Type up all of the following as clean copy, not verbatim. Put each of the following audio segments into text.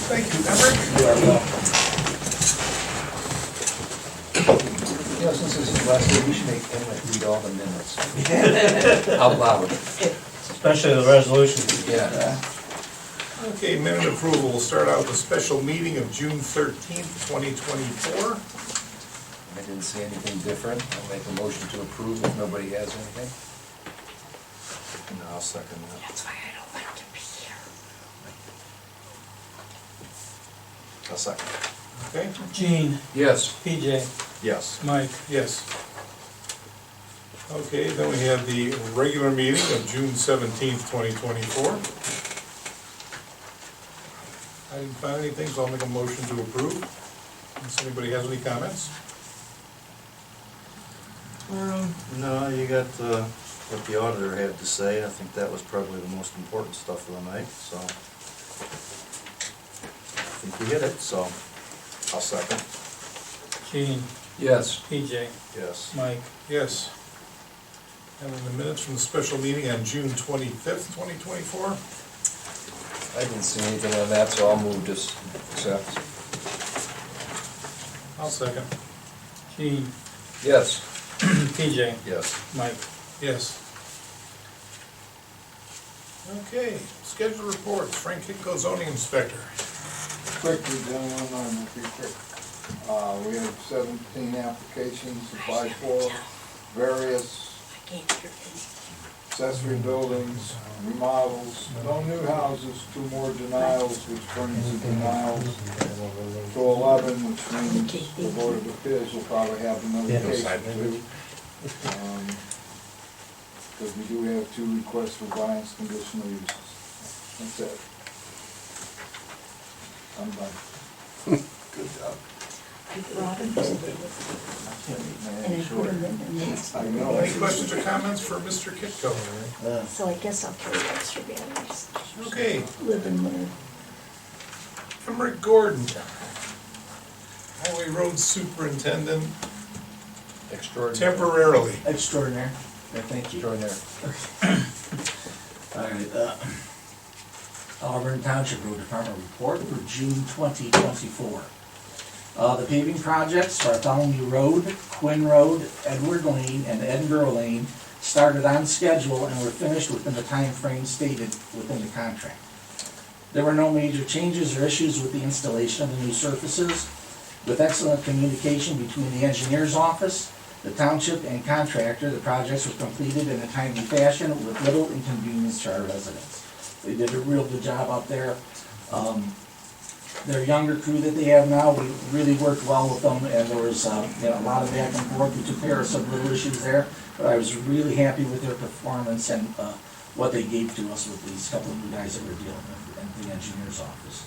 Thank you, Everett. You are welcome. You know, since this is last week, we should make Emmett read all the minutes. Out loud. Especially the resolutions. Yeah. Okay, minute approval. We'll start out with a special meeting of June 13th, 2024. I didn't see anything different. I'll make a motion to approve if nobody has anything. No, I'll second that. That's why I don't like to be here. I'll second. Okay? Gene, Yes. PJ, Yes. Mike. Yes. Okay, then we have the regular meeting of June 17th, 2024. I didn't find anything, so I'll make a motion to approve. Unless anybody has any comments? No, you got what the auditor had to say. I think that was probably the most important stuff of the night, so. I think you hit it, so. I'll second. Gene, Yes. PJ, Yes. Mike. Yes. And then the minutes from the special meeting on June 25th, 2024. I didn't see anything on that, so I'll move this, accept. I'll second. Gene, Yes. PJ, Yes. Mike. Yes. Okay, scheduled reports. Frank Hitko, zoning inspector. Quickly, gentlemen, I'm pretty quick. We have 17 applications applied for, various I can't hear him. accessory buildings, remodels, no new houses, 2 more denials, which brings the denials to 11, which means the Board of Appeals will probably have another case or two. Because we do have 2 requests for variance conditional uses. That's it. I'm done. Good job. Robin was there with me, and I put him in the minutes. I know. Any questions or comments for Mr. Kitco? So I guess I'll carry extra batteries. Okay, Live and learn. Emmerich Gordon, Highway Road Superintendent, Extraordinary. temporarily. Extraordinary. Thank you. Extraordinary. All right, Auburn Township Road Department report for June 2024. The paving projects, Bartholomew Road, Quinn Road, Edward Lane, and Edinburgh Lane started on schedule and were finished within the time frame stated within the contract. There were no major changes or issues with the installation of the new surfaces. With excellent communication between the engineer's office, the township, and contractor, the projects were completed in a timely fashion with little inconvenience to our residents. They did a real good job out there. Their younger crew that they have now, we really worked well with them, and there was a lot of back and forth. We took care of some little issues there, but I was really happy with their performance and what they gave to us with these couple of new guys that we're dealing with in the engineer's office.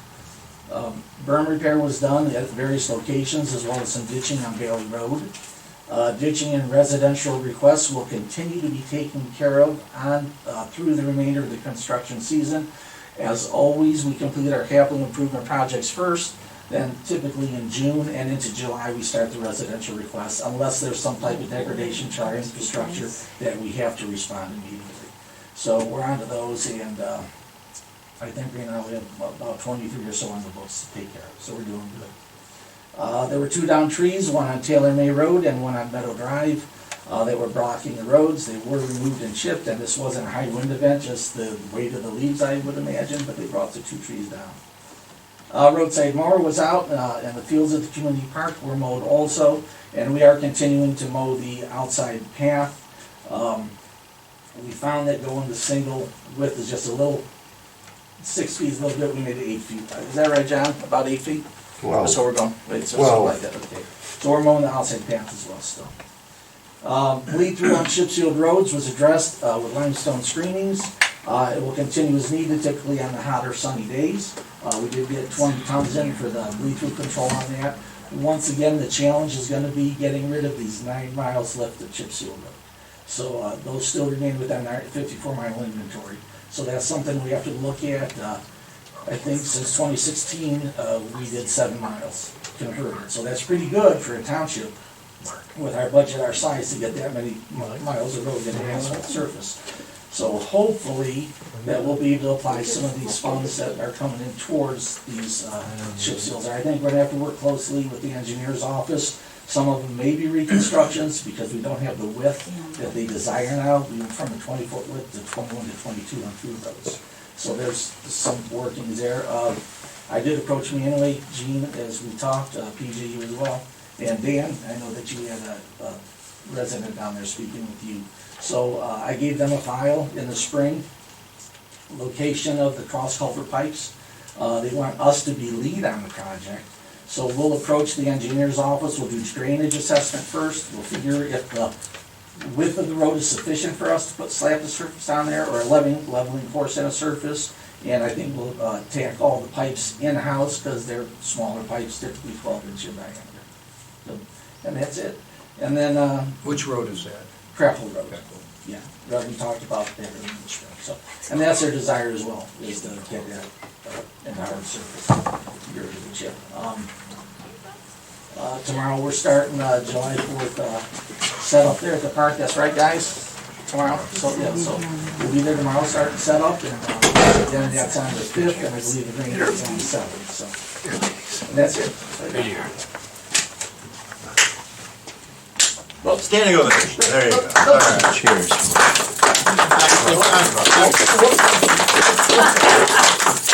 Berm repair was done at various locations, as well as some ditching on Bailey Road. Ditching and residential requests will continue to be taken care of on through the remainder of the construction season. As always, we complete our capital improvement projects first, then typically in June and into July, we start the residential requests, unless there's some type of degradation to our infrastructure that we have to respond immediately. So we're on to those, and I think right now we have about 23 or so on the books to take care of, so we're doing good. There were 2 down trees, one on Taylor May Road and one on Meadow Drive. They were blocking the roads. They were removed and chipped, and this wasn't a high wind event, just the weight of the leaves, I would imagine, but they brought the 2 trees down. Roadside mower was out, and the fields at the community park were mowed also, and we are continuing to mow the outside path. We found that going to single width is just a little, 6 feet is a little bit, we made it 8 feet. Is that right, John? About 8 feet? Well, So we're going, wait, so well. something like that, okay. So we're mowing the outside path as well still. Bleed through on chip-sealed roads was addressed with limestone screenings. It will continue as needed, typically on the hotter sunny days. We did get 20 tons in for the bleed-through control on that. Once again, the challenge is going to be getting rid of these 9 miles left of chip-sealed road. So those still remain within our 54-mile inventory. So that's something we have to look at. I think since 2016, we did 7 miles converted. So that's pretty good for a township with our budget our size to get that many miles of road in the asphalt surface. So hopefully, that we'll be able to apply some of these funds that are coming in towards these chip seals. I think we're gonna have to work closely with the engineer's office. Some of them may be reconstructions because we don't have the width that they desire now. We went from a 20-foot width to 21 to 22 on two roads. So there's some workings there. I did approach me anyway, Gene, as we talked, PJ, you as well. And Dan, I know that you had a resident down there speaking with you. So I gave them a file in the spring, location of the cross culvert pipes. They want us to be lead on the project. So we'll approach the engineer's office, we'll do drainage assessment first, we'll figure if the width of the road is sufficient for us to put slab of surface on there, or a leveling course in a surface. And I think we'll tack all the pipes in-house, because they're smaller pipes, typically 12 inch in diameter. So, and that's it. And then, Which road is that? Crapple Road. Yeah, that we talked about that in the spring, so, and that's their desire as well, is to get that entire surface here to the chip. Tomorrow we're starting, July 4th, set up there at the park, that's right, guys? Tomorrow, so, yeah, so we'll be there tomorrow, starting set up, and then that's on the 5th, and I believe the green is on the 7th, so. And that's it. Right here. Well, standing ovation, there you go. All right. Cheers.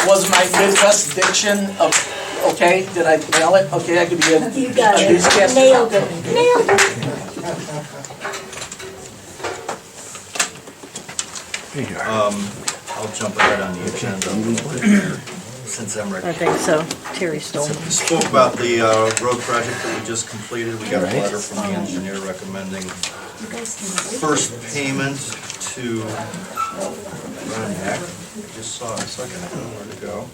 Was my Midwest diction okay? Did I nail it? Okay, I could be good. You got it. Enthusiastic. Nailed it. Nailed it. I'll jump ahead on the agenda since Emmerich I think so. Terry stole me. spoke about the road project that we just completed. We got a letter from the engineer recommending You guys can first payment to Rhinebeck. I just saw it a second ago, where'd it go?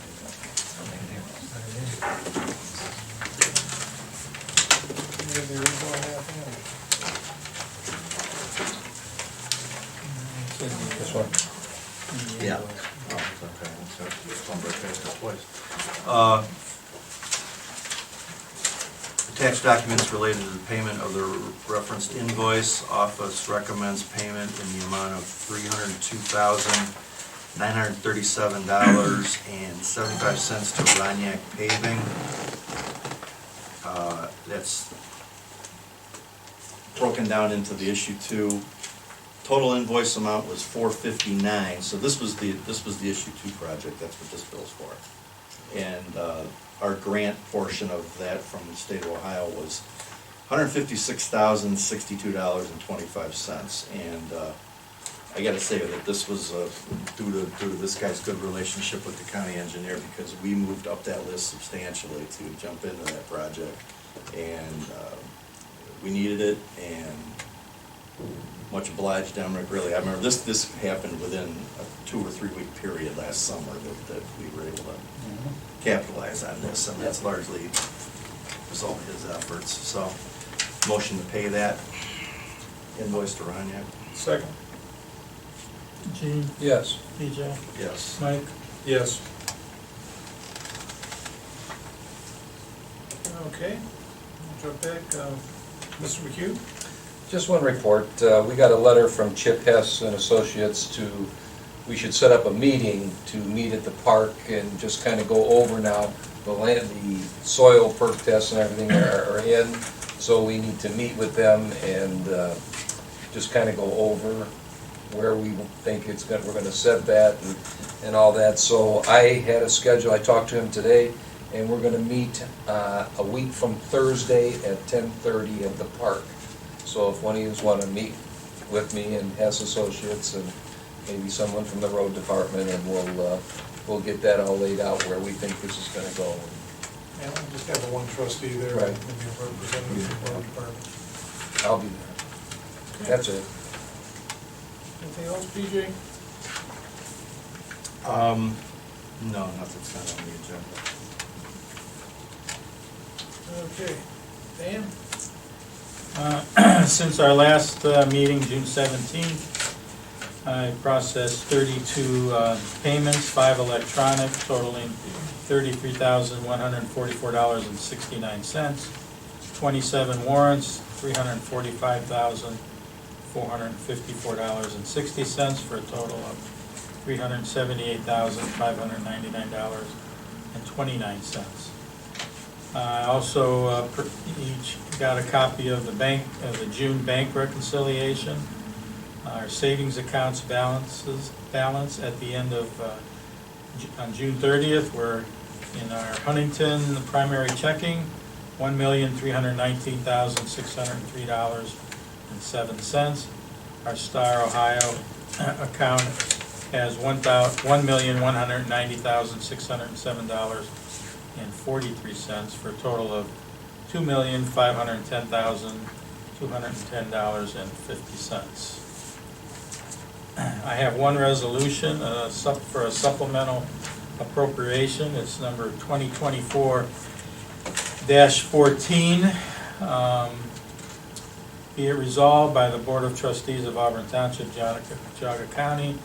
This one. Yeah. Oh, it's okay. It's gone by fast twice. Attached documents related to the payment of the referenced invoice. Office recommends payment in the amount of $302,937.75 to Roniak Paving. That's broken down into the issue two. Total invoice amount was $459, so this was the issue two project, that's what this bill's for. And our grant portion of that from the state of Ohio was $156,062.25. And I gotta say that this was due to this guy's good relationship with the county engineer, because we moved up that list substantially to jump into that project. And we needed it, and much obliged, Emmerich, really. I remember this happened within a 2 or 3 week period last summer that we were able to capitalize on this, and that's largely a result of his efforts. So, motion to pay that invoice to Roniak. Second? Gene, Yes. PJ, Yes. Mike, Yes. Okay, jump back, Mr. McHugh? Just one report. We got a letter from Chip Hess and Associates we should set up a meeting to meet at the park and just kind of go over now the soil perk tests and everything are in. So we need to meet with them and just kind of go over where we think we're going to set that and all that. So I had a schedule. I talked to him today, and we're going to meet a week from Thursday at 10:30 at the park. So if one of you want to meet with me and Hess Associates and maybe someone from the road department, and we'll get that all laid out where we think this is going to go. Yeah, we'll just have the one trustee there, Right. and maybe a representative from the road department. I'll be there. That's it. Anything else, PJ? No, nothing's not on the agenda. Okay, Dan? Since our last meeting, June 17th, I processed 32 payments, 5 electronic, totaling $33,144.69, 27 warrants, $345,454.60, for a total of $378,599.29. I also each got a copy of the June bank reconciliation. Our savings accounts balance at the end of, on June 30th, were in our Huntington primary checking, $1,319,603.07. Our Star Ohio account has $1,190,607.43 for a total of $2,510,210.50. I have one resolution for a supplemental appropriation. It's number 2024-14. Be it resolved by the Board of Trustees of Auburn Township, Geauga County,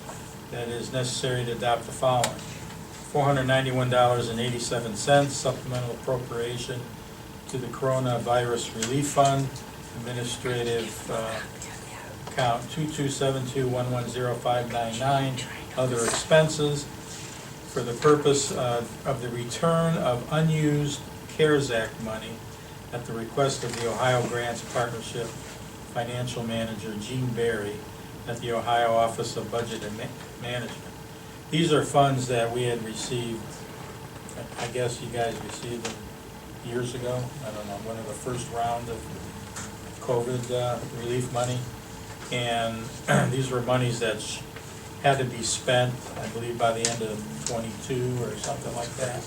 that it is necessary to adopt the following: $491.87 supplemental appropriation to the Coronavirus Relief Fund, administrative account 2272110599, other expenses, for the purpose of the return of unused CARES Act money at the request of the Ohio Grants Partnership Financial Manager Gene Berry at the Ohio Office of Budget and Management. These are funds that we had received, I guess you guys received them years ago, I don't know, one of the first round of COVID relief money. And these were monies that had to be spent, I believe, by the end of '22 or something like that.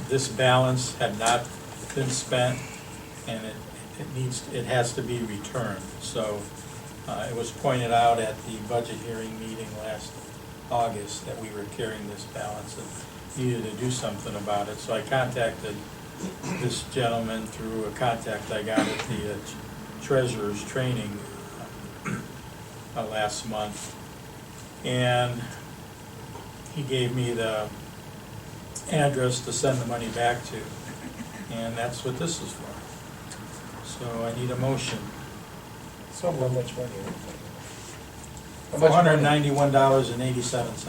This balance had not been spent, and it has to be returned. So it was pointed out at the budget hearing meeting last August that we were carrying this balance and needed to do something about it. So I contacted this gentleman through a contact I got at the treasurer's training last month, and he gave me the address to send the money back to, and that's what this is for. So I need a motion. So how much money? $491.87.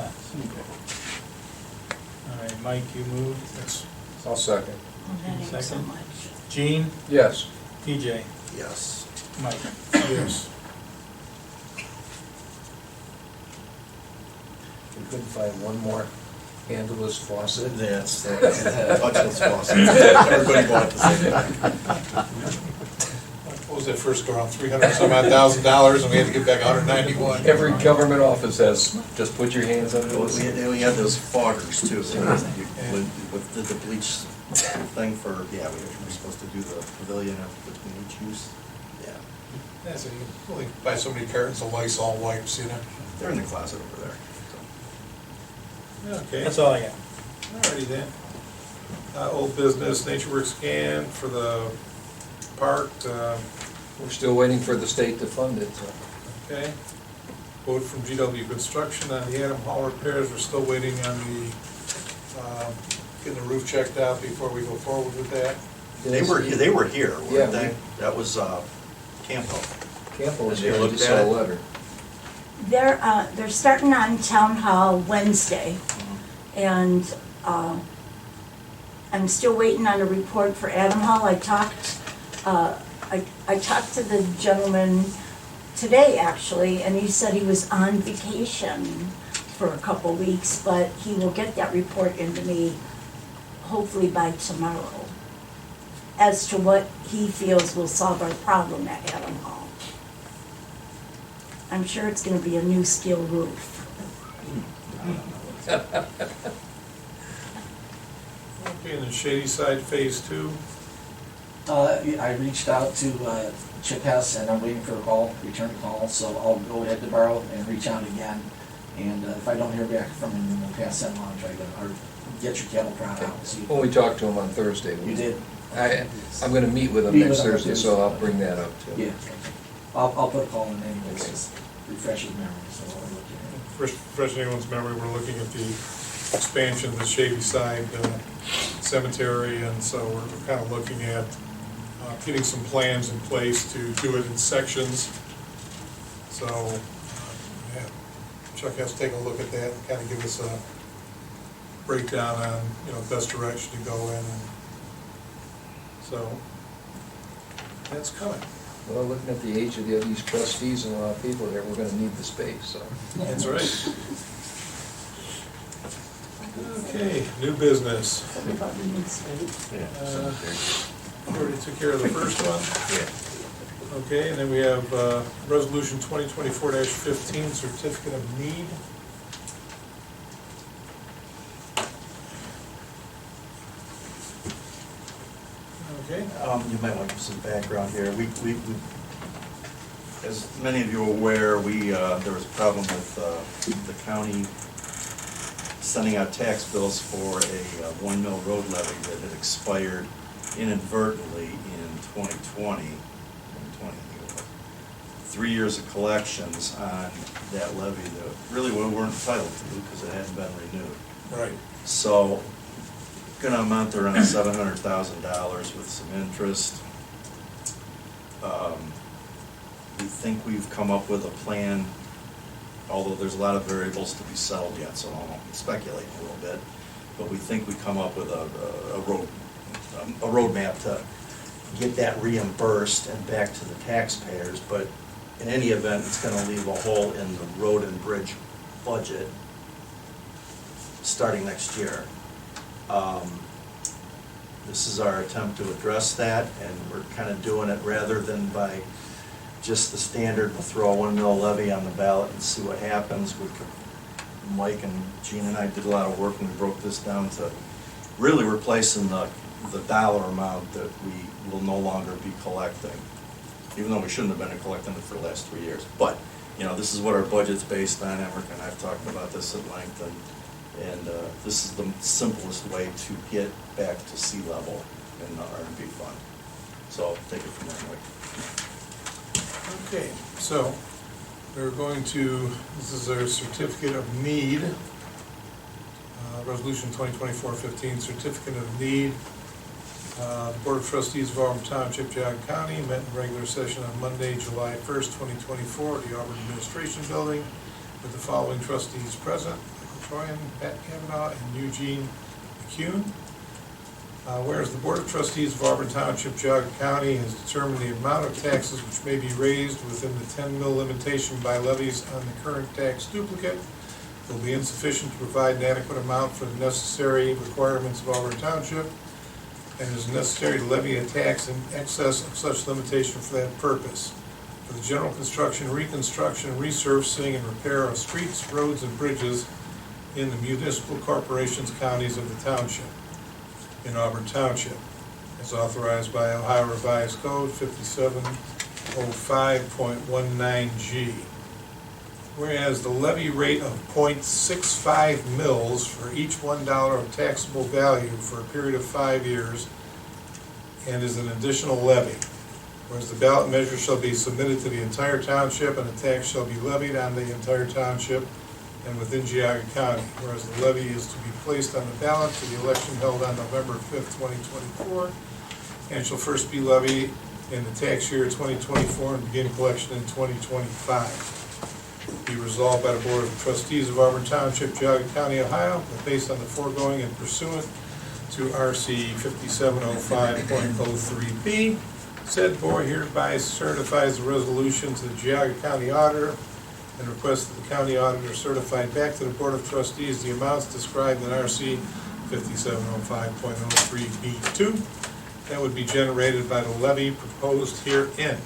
All right, Mike, you moved. Yes. I'll second. Oh, that ain't so Second. much. Gene, Yes. TJ, Yes. Mike. Yes. We couldn't find one more handleless faucet. That's touchless faucet. Everybody bought the same thing. What was that first around $300-some-odd-thousand, and we had to get back 191? Every government office has, just put your hands on it. We had those foggers too, so with the bleach thing for, we were supposed to do the pavilion between each use. Yeah, Yeah, so you can only buy so many cartons of Lysol wipes, you know? they're in the closet over there. Okay. That's all I got. Alrighty then. Old business, NatureWorks scan for the park, We're still waiting for the state to fund it, so. okay. Quote from GW Construction on the Adam Hall repairs, we're still waiting on the, getting the roof checked out before we go forward with that. They were here, Yeah, weren't they? That was Campo. Campbell was Have you here, I looked just at saw a it? letter. They're starting on Town Hall Wednesday, and I'm still waiting on a report for Adam Hall. I talked to the gentleman today, actually, and he said he was on vacation for a couple weeks, but he will get that report into me hopefully by tomorrow as to what he feels will solve our problem at Adam Hall. I'm sure it's gonna be a new steel roof. Okay, and then Shady Side Phase 2, I reached out to Chip Hess, and I'm waiting for a call, return call, so I'll go ahead tomorrow and reach out again. And if I don't hear back from him, then we'll pass that along, try to, or get your cattle prod out and see. When we talked to him on Thursday. You did? I'm gonna meet with him Meet next with him on Thursday, so Thursday. I'll bring that up too. Yeah. I'll put a call in anyway, just refresh his memory, so I'll look at first, fresh anyone's memory, we're looking at the expansion of the Shady Side Cemetery, and so we're kind of looking at getting some plans in place to do it in sections. So, yeah, Chuck has to take a look at that and kind of give us a breakdown on, best direction to go in, and so that's coming. Well, looking at the age of these trustees and a lot of people here, we're gonna need the space, so. That's right. Okay, new business. What about the new space? Yeah, Uh, cemetery. Already took care of the first one. Yeah. Okay, and then we have Resolution 2024-15, Certificate of Need. Okay, You might want some background here. As many of you are aware, there was a problem with the county sending out tax bills for a 1 mil road levy that had expired inadvertently in 2020. 3 years of collections on that levy that really we weren't entitled to because it hadn't been renewed. right. So, gonna amount to around $700,000 with some interest. We think we've come up with a plan, although there's a lot of variables to be settled yet, so I won't speculate a little bit. But we think we come up with a roadmap to get that reimbursed and back to the taxpayers. But in any event, it's gonna leave a hole in the road and bridge budget starting next year. This is our attempt to address that, and we're kind of doing it rather than by just the standard, we'll throw a 1 mil levy on the ballot and see what happens. Mike and Gene and I did a lot of work and we broke this down to really replacing the dollar amount that we will no longer be collecting, even though we shouldn't have been collecting it for the last 3 years. But, this is what our budget's based on. Emmerich and I've talked about this at length, and this is the simplest way to get back to sea level in the R&B fund. So take it from there, Mike. Okay, so we're going to, this is our Certificate of Need, Resolution 2024-15, Certificate of Need. Board of Trustees of Auburn Township, Geauga County, met in regular session on Monday, July 1st, 2024, at the Auburn Administration Building, with the following trustees present: Michael Troyan, Pat Kavanaugh, and Eugene McCune. Whereas the Board of Trustees of Auburn Township, Geauga County, has determined the amount of taxes which may be raised within the 10 mil limitation by levies on the current tax duplicate will be insufficient to provide an adequate amount for the necessary requirements of Auburn Township, and it is necessary to levy a tax in excess of such limitation for that purpose, for the general construction, reconstruction, resurfacing, and repair of streets, roads, and bridges in the municipal corporations, counties of the township, in Auburn Township, as authorized by Ohio Revised Code 5705.19G. Whereas the levy rate of .65 mils for each $1 of taxable value for a period of 5 years and is an additional levy. Whereas the ballot measure shall be submitted to the entire township and the tax shall be levied on the entire township and within Geauga County. Whereas the levy is to be placed on the ballot for the election held on November 5th, 2024, and shall first be levied in the tax year 2024 and begin collection in 2025. Be resolved by the Board of Trustees of Auburn Township, Geauga County, Ohio, that based on the foregoing and pursuant to RC 5705.03B, said board hereby certifies the resolution to the Geauga County Auditor and requests that the County Auditor certify back to the Board of Trustees the amounts described in RC 5705.03B2 that would be generated by the levy proposed herein.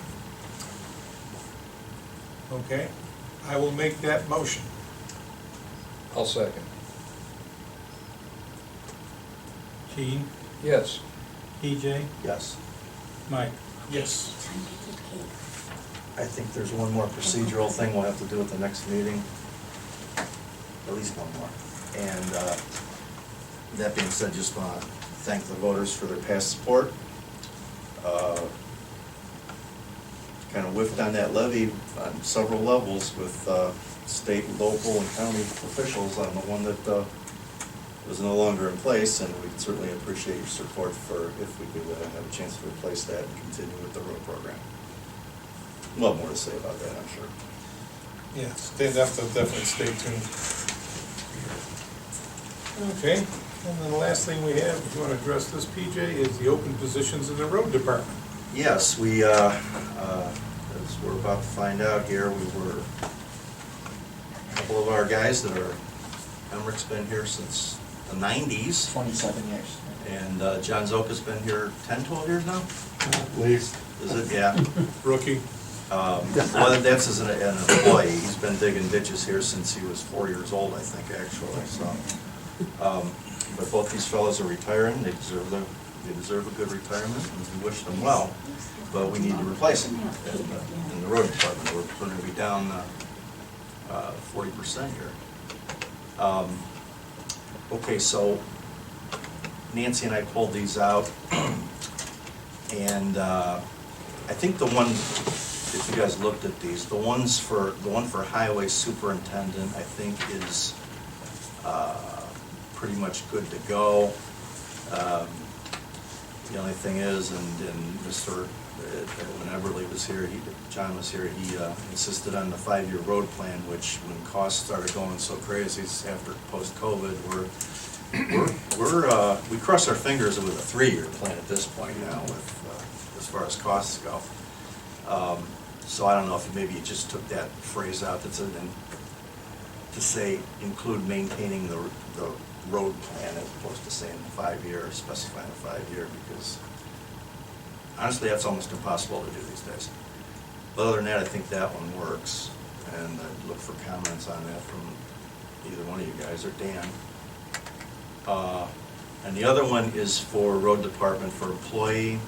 Okay? I will make that motion. I'll second. Gene, Yes. EJ, Yes. Mike. Yes. Time to get cake. I think there's one more procedural thing we'll have to do at the next meeting. At least one more. And that being said, just want to thank the voters for their past support. Kind of whiffed on that levy on several levels with state, local, and county officials on the one that was no longer in place, and we certainly appreciate your support for if we could have a chance to replace that and continue with the road program. We'll have more to say about that, I'm sure. Yes, they have to definitely stay tuned. Okay, and then the last thing we have, if you want to address this, PJ, is the open positions in the road department. Yes, we, as we're about to find out here, we were, a couple of our guys that are, Emmerich has been here since the 90s, 27 years. and John Zoka's been here 10, 12 years now? At least. Is it? Yeah. Rookie. Well, that's as an employee, he's been digging ditches here since he was 4 years old, I think, actually, so. But both these fellows are retiring, they deserve a good retirement, and we wish them well, but we need to replace them in the road department. We're gonna be down 40% here. Okay, so Nancy and I pulled these out, and I think the one, if you guys looked at these, the one for highway superintendent, I think is pretty much good to go. The only thing is, and when Everly was here, John was here, he insisted on the 5-year road plan, which when costs started going so crazy after post-COVID, we cross our fingers with a 3-year plan at this point now, with as far as costs go. So I don't know if maybe you just took that phrase out that's to say include maintaining the road plan as opposed to saying 5-year, specifying a 5-year, because honestly that's almost impossible to do these days. But other than that, I think that one works, and I'd look for comments on that from either one of you guys or Dan. And the other one is for road department for employee.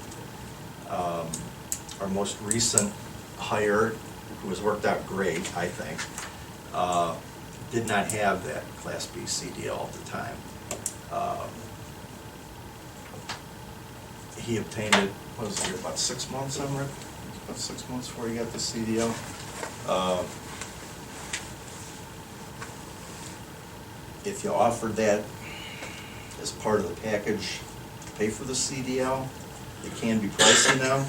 Our most recent hire, who has worked out great, I think, did not have that Class B CDL at the time. He obtained it, what was it, about 6 months, Emmerich? About 6 months before he got the CDL. If you offered that as part of the package to pay for the CDL, it can be pricey now.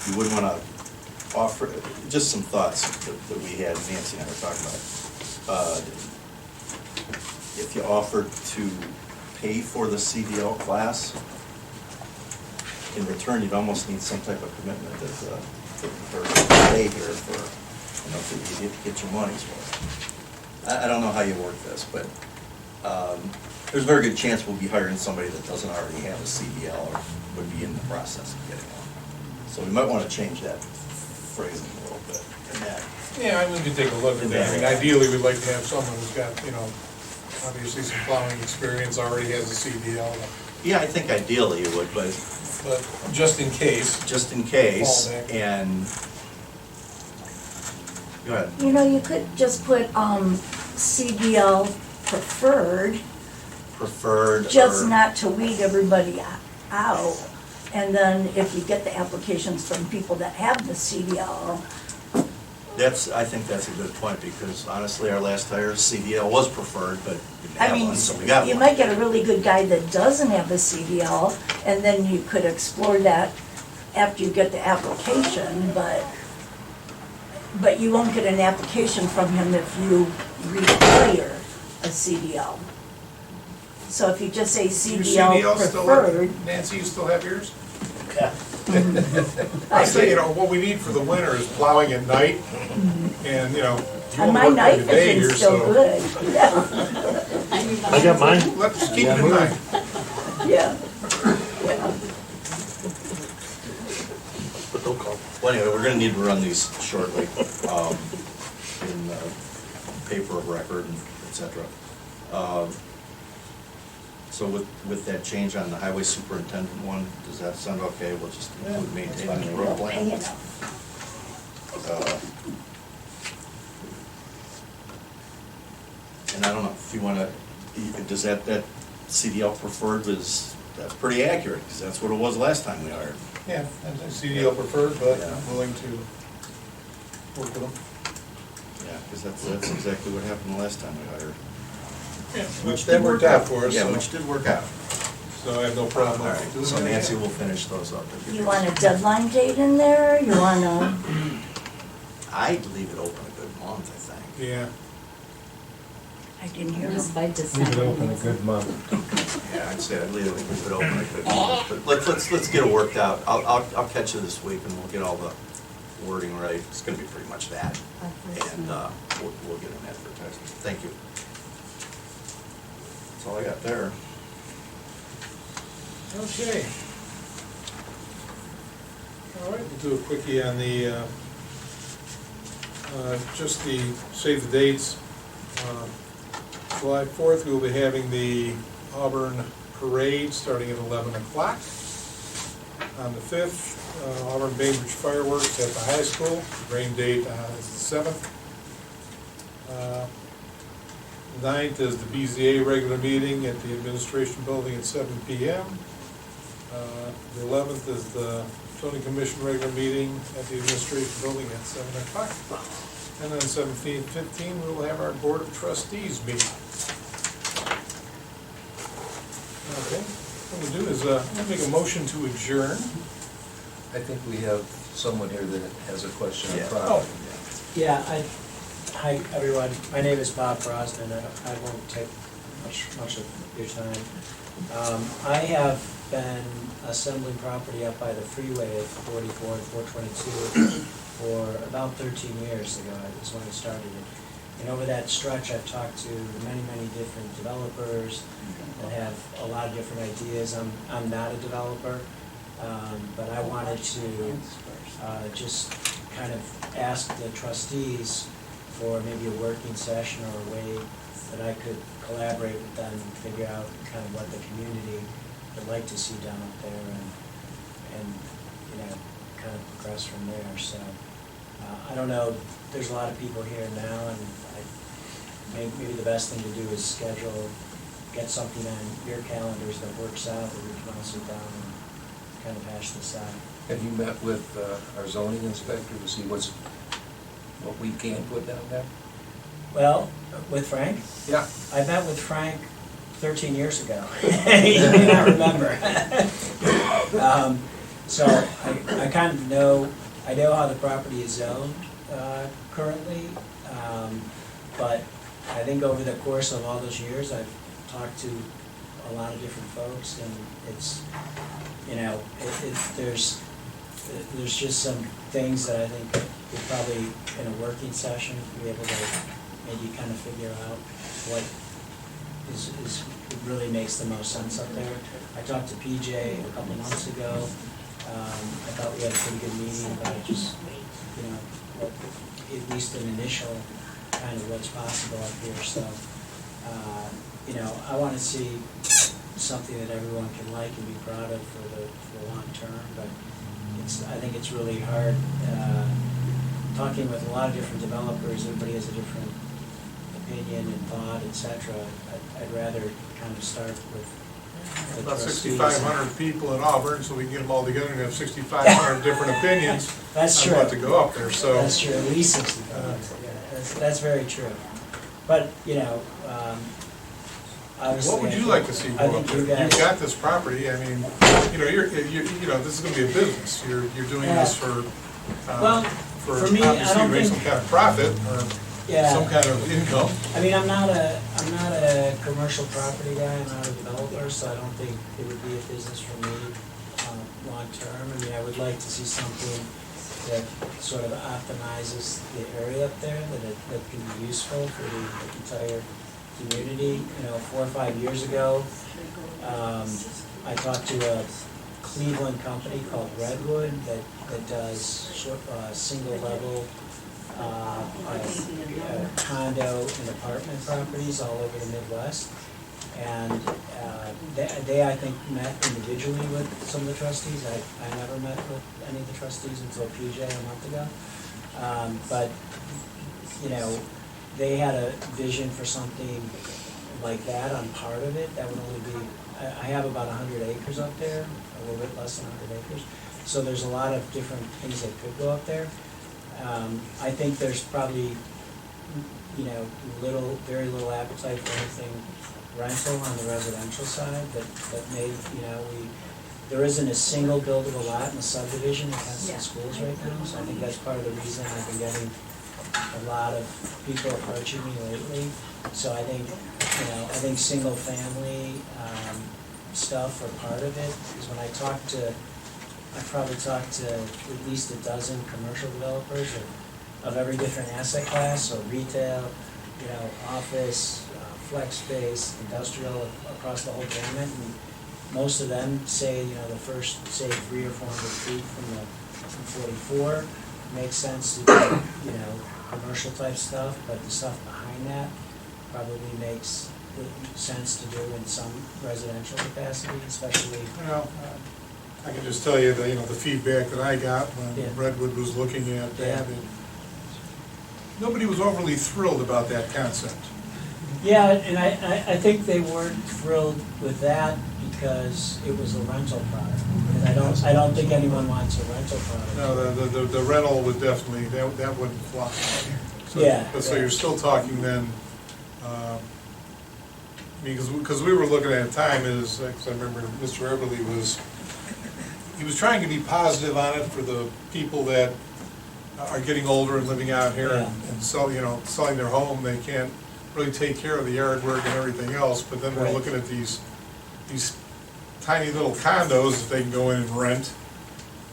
You wouldn't want to offer, just some thoughts that we had, Nancy and I were talking about. If you offered to pay for the CDL class, in return, you'd almost need some type of commitment to stay here for, to get your money's worth. I don't know how you work this, but there's a very good chance we'll be hiring somebody that doesn't already have a CDL or would be in the process of getting one. So we might want to change that phrasing a little bit in that. Yeah, I mean, we could take a look at that. I mean, ideally, we'd like to have someone who's got, obviously some plowing experience, already has a CDL. Yeah, I think ideally you would, but just in case. Just in case, Fall back. and, go ahead. You could just put CDL preferred, just or- not to weed everybody out. And then if you get the applications from people that have the CDL, I think that's a good point, because honestly, our last hire, CDL was preferred, but didn't have one, so we got you one. might get a really good guy that doesn't have a CDL, and then you could explore that after you get the application, but you won't get an application from him if you require a CDL. So if you just say Your CDL still preferred. Nancy, you still have yours? I I say, do. what we need for the winter is plowing at night, and, you And my night during the day vision's here, still so good, yeah, I got mine. let's keep it in mind. yeah. But don't call. Well, anyway, we're gonna need to run these shortly, in paper of record, and et cetera. So with that change on the highway superintendent one, does that sound okay? We'll just include maintaining the road plan. And I don't know, if you wanna, does that CDL preferred that's pretty accurate, because that's what it was last time we hired. Yeah, and CDL preferred, but Yeah. willing to work with them. Yeah, because that's exactly what happened the last time we hired. Yeah, Which that did worked work out for us, Yeah, so which did work out. I have no problem. All right, doing so that. Nancy will finish those up. You want a deadline date in there, you want a, I'd leave it open a good month, I think. Yeah, I didn't hear Just him. by Leave December. it open a good month. Yeah, I'd say I'd leave it open a good month, but let's get it worked out. I'll catch you this week and we'll get all the wording right. It's gonna be pretty much that, and, we'll get an advertisement. Thank you. That's all I got there. okay. All right, we'll do a quickie on the, just the, save the dates. July 4th, we will be having the Auburn Parade starting at 11 o'clock. On the 5th, Auburn Bainbridge fireworks at the high school. Rain date is the 7th. 9th is the BZA regular meeting at the administration building at 7 p.m. The 11th is the zoning commission regular meeting at the administration building at 7 o'clock. And then 17th, 15th, we will have our board of trustees meeting. Okay, what we'll do is, we'll make a motion to adjourn. I think we have someone here that has a question Yeah. on property. Yeah, hi, everyone. My name is Bob Brosnan. I won't take much of your time. I have been assembling property up by the freeway at 44 and 422 for about 13 years ago. Is when I started it. And over that stretch, I've talked to many different developers that have a lot of different ideas. I'm not a developer, but I wanted to just kind of ask the trustees for maybe a working session or a way that I could collaborate with them and figure out kind of what the community would like to see done up there and you know, kind of progress from there. So I don't know, there's a lot of people here now, and maybe the best thing to do is get something on your calendars that works out, that we can all sit down and kind of hash this out. Have you met with our zoning inspector to see what we can put down there? Well, with Frank? Yeah. I met with Frank 13 years ago. You may not remember. So I kind of know, I know how the property is zoned currently, but I think over the course of all those years, I've talked to a lot of different folks, and it's, you know, there's just some things that I think we'll probably, in a working session, be able to maybe kind of figure out what really makes the most sense up there. I talked to PJ a couple months ago. I thought we had a pretty good meeting about just, you know, at least an initial kind of what's possible up here. So, you know, I want to see something that everyone can like and be proud of for the long term, but I think it's really hard, talking with a lot of different developers. Everybody has a different opinion and thought, etc. I'd rather kind of start with the About trustees. 6,500 people in Auburn, so we can get them all together and have 6,500 different opinions That's on true. what to go up there, so. That's true, at least 65. Yeah, that's very true. But, you know, obviously. What would you like to see I go up think there? you You've guys. got this property, I mean, you know, you know, this is gonna be a business. You're doing this for, Well, for for me, I obviously don't make think- some kind of profit or Yeah. some kind of income. I mean, I'm not a commercial property guy, I'm not a developer, so I don't think it would be a business for me, long term. I mean, I would like to see something that sort of optimizes the area up there, that can be useful for the entire community. You know, 4 or 5 years ago, I talked to a Cleveland company called Redwood that does single level condo and apartment properties all over the Midwest. And they, I think, met individually with some of the trustees. I never met with any of the trustees until PJ a month ago. But, you know, they had a vision for something like that on part of it. That would only be, I have about 100 acres up there, a little bit less than 100 acres. So there's a lot of different things that could go up there. I think there's probably, you know, very little appetite for anything rental on the residential side, that may, you know, there isn't a single buildable lot in the subdivision that has some schools right now, so I think that's part of the reason I've been getting a lot of people approaching me lately. So I think, I think single family, stuff are part of it, because when I probably talked to at least a dozen commercial developers of every different asset class, so retail, office, flex space, industrial, across the whole gamut. And most of them say, the first, say, 300 or 400 feet from 44 makes sense to do, commercial type stuff, but the stuff behind that probably makes sense to do in some residential capacity, especially. Well, I can just tell you that, the feedback that I got Yeah. when Redwood was looking at that, Yeah. and nobody was overly thrilled about that concept. Yeah, and I think they weren't thrilled with that because it was a rental product. And I don't think anyone wants a rental product. No, the rental would definitely, that wouldn't fly. So- Yeah, But so yeah. you're still talking then, because we were looking at a time is, because I remember Mr. Everly he was trying to be positive on it for the people that are getting older and living out here Yeah. and selling their home. They can't really take care of the yard work and everything else, but then we're Right. looking at these tiny little condos that they can go in and rent.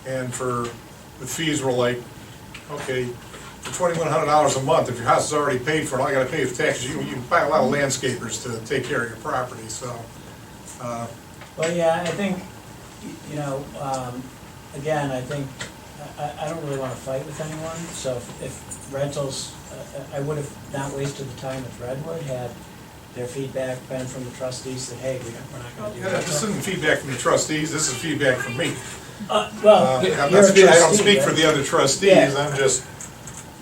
And the fees were like, okay, for $2,100 a month, if your house is already paid for, and all you gotta pay is taxes, you can buy a lot of landscapers to take care of your property, so. Well, yeah, I think, again, I think, I don't really wanna fight with anyone, so if rentals, I would have not wasted the time with Redwood had their feedback been from the trustees that, hey, we're not gonna do Yeah, this rental. isn't feedback from the trustees, this is feedback from me. Well, I'm you're not a speaking- I don't trustee, speak for right? the other trustees, Yeah. I'm just,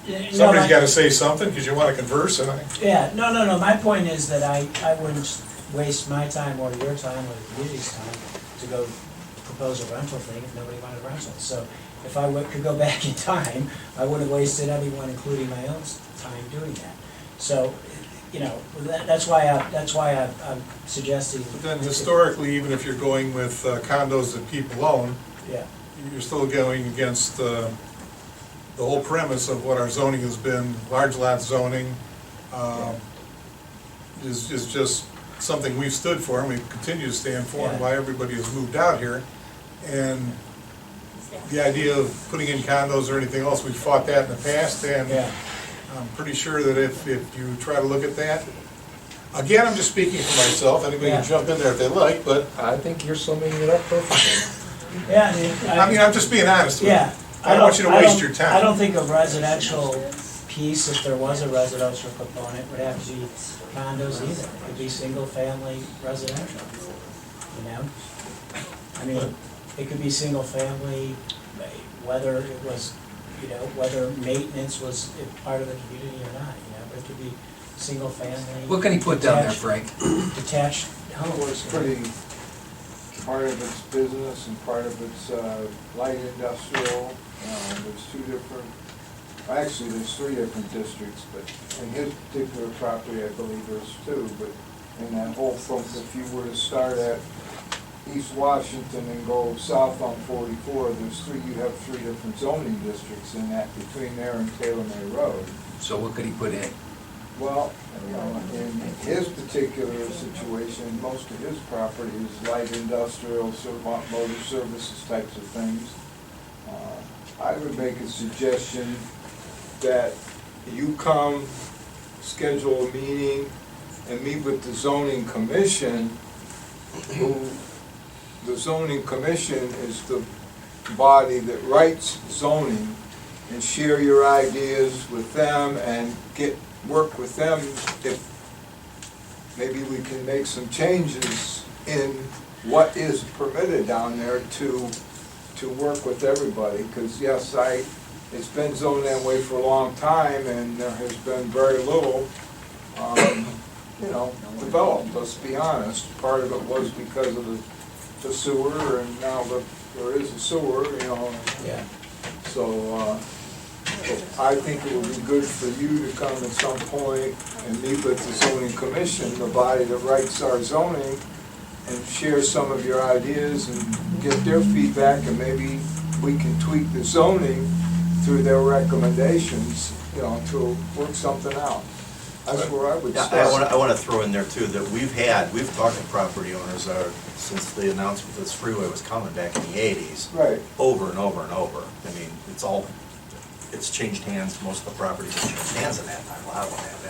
No, somebody's gotta say something, because you wanna converse, and Yeah, no, my point is that I wouldn't waste my time or your time or the community's time to go propose a rental thing if nobody wanted a rental. So if I could go back in time, I would have wasted anyone, including my own time, doing that. So, that's why I'm suggesting. But then historically, even if you're going with condos that people own, Yeah, you're still going against the whole premise of what our zoning has been. Large lot zoning is just something we've stood for, and we continue to stand for, and Yeah. why everybody has moved out here. And the idea of putting in condos or anything else, we fought that in the past, and yeah, I'm pretty sure that if you try to look at that, again, I'm just speaking for myself, anybody can Yeah. jump in there if they like, but, I think you're summing it up perfectly. yeah, I mean, I'm just being honest with you. yeah. I don't want you to waste your I time. don't think a residential piece, if there was a residential component, would have to be condos either. It could be single-family residential, I mean, it could be single-family, whether it was, whether maintenance was part of the community or not, but it could be single-family. What can he put down there, Frank? Detached Well, it's homes. pretty, part of it's business and part of it's light industrial. There's three different districts, but in his particular property, I believe there's two, but in that whole front, if you were to start at East Washington and go south on 44, you have three different zoning districts in that, between there and Taylor May Road. So what could he put in? Well, in his particular situation, most of his property is light industrial, motor services types of things. I would make a suggestion that you come, schedule a meeting, and meet with the zoning commission, the zoning commission is the body that writes zoning, and share your ideas with them and work with them if maybe we can make some changes in what is permitted down there to work with everybody. Because yes, it's been zoned that way for a long time, and there has been very little, developed, let's be honest. Part of it was because of the sewer, and now that there is a sewer, Yeah. so, I think it would be good for you to come at some point and meet with the zoning commission, the body that writes our zoning, and share some of your ideas and get their feedback, and maybe we can tweak the zoning through their recommendations you know, to work something out. That's where I would Yeah, start. I wanna throw in there too, that we've talked to property owners, since the announcement that this freeway was coming back in the 80s. Right. Over and over and over. I mean, it's changed hands, most of the properties have changed hands in that time, a lot of them have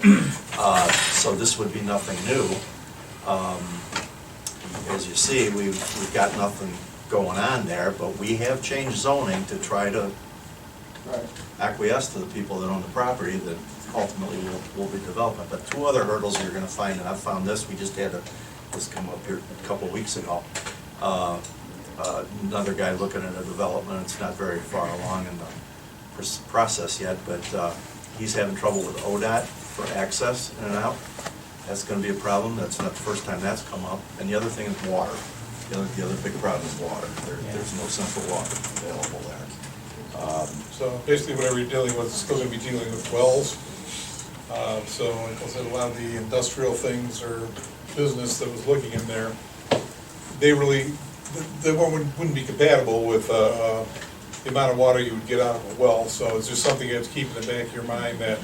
anyway. Right. So this would be nothing new. As you see, we've got nothing going on there, but we have changed zoning to try to Right. acquiesce to the people that own the property that ultimately will be development. But two other hurdles you're gonna find, and I found this, we just had this come up here a couple of weeks ago. Another guy looking at a development, it's not very far along in the process yet, but he's having trouble with ODOT for access in and out. That's gonna be a problem, that's not the first time that's come up. And the other thing is water. The other big problem is water. There's no central water available there. So basically whatever you're dealing with, is still gonna be dealing with wells. So like I said, a lot of the industrial things or business that was looking in there, they really, they wouldn't be compatible with the amount of water you would get out of a well. So it's just something you have to keep in the back of your mind that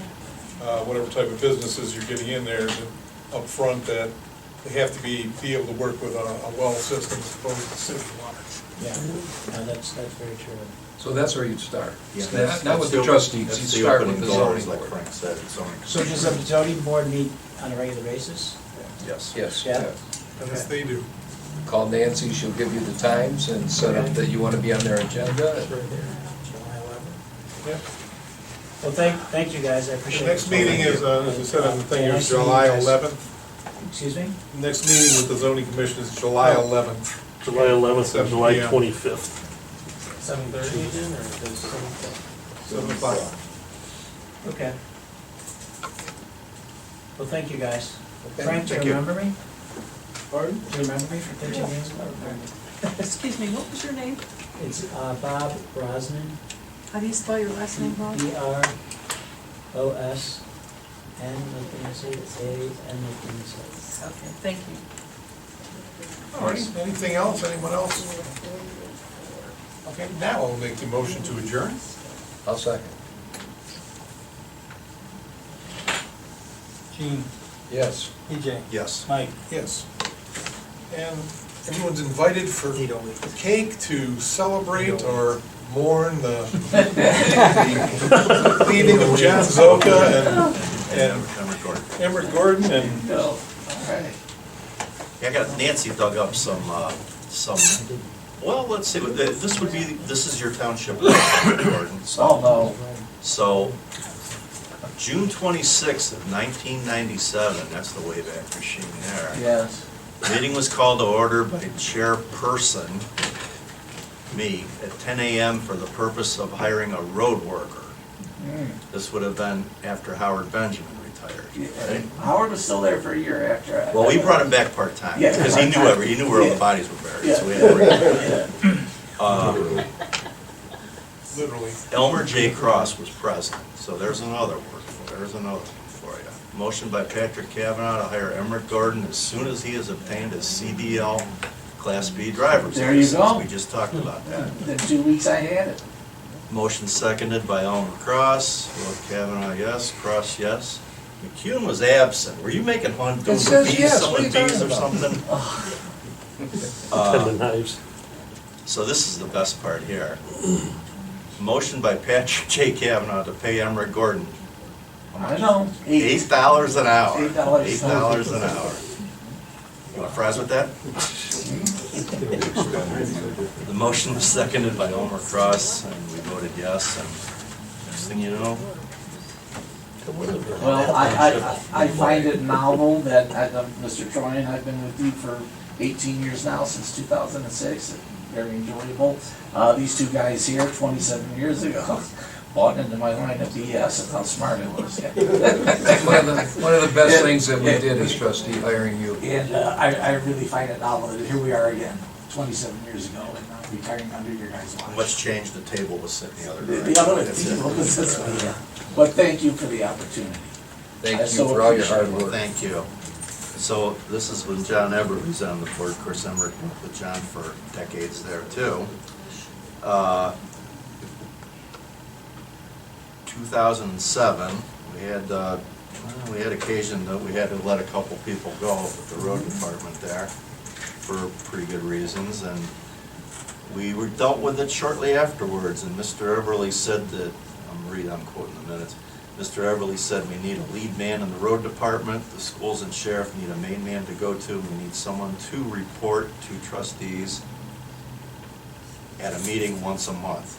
whatever type of businesses you're getting in there, that up front, that they have to be able to work with a well system as opposed to city water. Yeah, no, that's very true. So that's where you'd start. Yeah, Not with the trustees, that's you'd the start with opening the doors, zoning like board. Frank said, zoning. So does the zoning board meet on a regular basis? Yes. Yes. Yeah. Yes, they do. Call Nancy, she'll give you the times and set up that you want to be on their agenda. It's right there, July 11th. Yeah. Well, thank you guys, I appreciate The it. next meeting is, as I said on the thing, Nice is to meet you July guys. 11th. Excuse me? Next meeting with the zoning commission is July 11th. July 11th 7 and July p.m. 25th. 7:30 then, or does 7 o'clock. Okay. Well, thank you guys. Okay, Frank, do thank you you. remember me? Pardon? Do you remember me from 13 years ago? Excuse me, what was your name? It's Bob Brosnan, How do you spell your last name, Bob? BROSN, nothing to say, A-N, nothing to say. Okay, thank you. All right, anything else, anyone else? Okay, now I'll make the motion to adjourn. I'll second. Gene, Yes. EJ, Yes. Mike, Yes. And everyone's invited for cake to celebrate or mourn the leaving of John Zoka and Emmett Gordon. Emmett Gordon and No, all right. Yeah, I got Nancy dug up some, well, let's see, this is your township, Gordon. Oh, no. So, June 26th of 1997, that's the Wayback Machine there. Yes. Meeting was called to order by chairperson, me, at 10 a.m. for the purpose of hiring a road worker. This would have been after Howard Benjamin retired. right? Howard was still there for a year after I. Well, we brought him back part-time, Yeah, because he knew where all the bodies were buried, so we had to bring him back. literally. Elmer J. Cross was president, so there's another one for you. Motion by Patrick Kavanaugh to hire Emmett Gordon as soon as he has obtained his CDL Class B driver's There you license. go. We just talked about that. In 2 weeks I had it. Motion seconded by Elmer Cross. Vote Kavanaugh, yes. Cross, yes. McCune was absent. Were you making fun, doing It says bees, yes. some What are of you the bees or talking something? And the knives. So this is the best part here. Motion by Patrick J. Kavanaugh to pay Emmett Gordon. I know. $8 an hour. $8. $8 an hour. You want fries with that? The motion was seconded by Elmer Cross, and we voted yes, and next thing you know, Well, I find it novel that, Mr. Troyan, I've been with you for 18 years now, since 2006, very enjoyable. These two guys here, 27 years ago, bought into my line of BS and how smart it was. One of the best things that we did as trustee, hiring you. And I really find it novel that here we are again, 27 years ago, and I'm retiring under your guys' watch. what's changed, the table was sitting the other direction. The other way, That's it. was this way, yeah. But thank you for the opportunity. Thank I you so for all your appreciate hard it. work. Thank you. So this is when John Eberly's on the board. Of course, Emmett worked with John for decades there too. 2007, we had occasion that we had to let a couple people go with the road department there for pretty good reasons, and we were dealt with it shortly afterwards, and Mr. Everly said that, I'm quoting the minutes, Mr. Everly said we need a lead man in the road department, the schools and sheriff need a main man to go to, we need someone to report to trustees at a meeting once a month.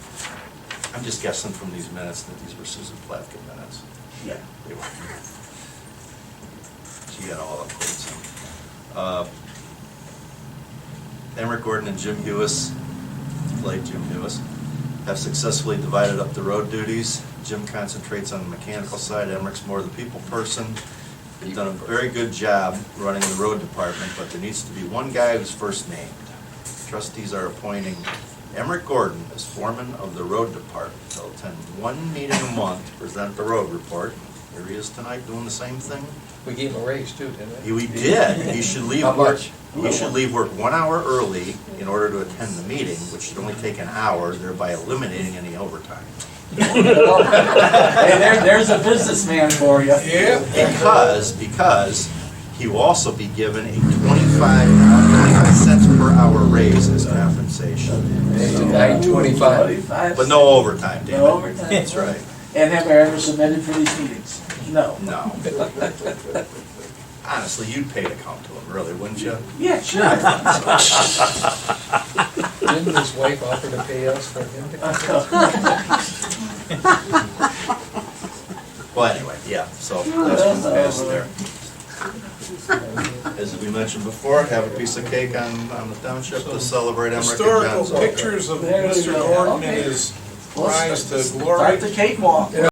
I'm just guessing from these minutes that these were Susan Platka minutes. Yeah. They were. She got all the quotes in. Emmerich Gordon and Jim Hewis, late Jim Hewis, have successfully divided up the road duties. Jim concentrates on the mechanical side, Emmerich's more the people person. They've done a very good job running the road department, but there needs to be one guy who's first named. Trustees are appointing Emmerich Gordon as foreman of the road department. He'll attend one meeting a month to present the road report. Here he is tonight doing the same thing. We gave him a raise too, didn't we? We did. He should leave How work. much? He should leave work 1 hour early in order to attend the meeting, which should only take an hour, thereby eliminating any overtime. Hey, there's a businessman for you. Yeah. Because he will also be given a 25 cents per hour raise as compensation. $9.25. But no overtime, David. No overtime. That's right. And have I ever submitted for these meetings? No. No. Honestly, you'd pay to come to him, really, wouldn't you? Yeah, sure. Didn't his wife offer to pay us for him to come? Well, anyway, yeah, so that's what's passed there. As we mentioned before, have a piece of cake on the township to celebrate Emmerich and Historical Johnson. pictures of There we Mr. go. Gordon Okay. and his Well, rise to start glory. the cakewalk.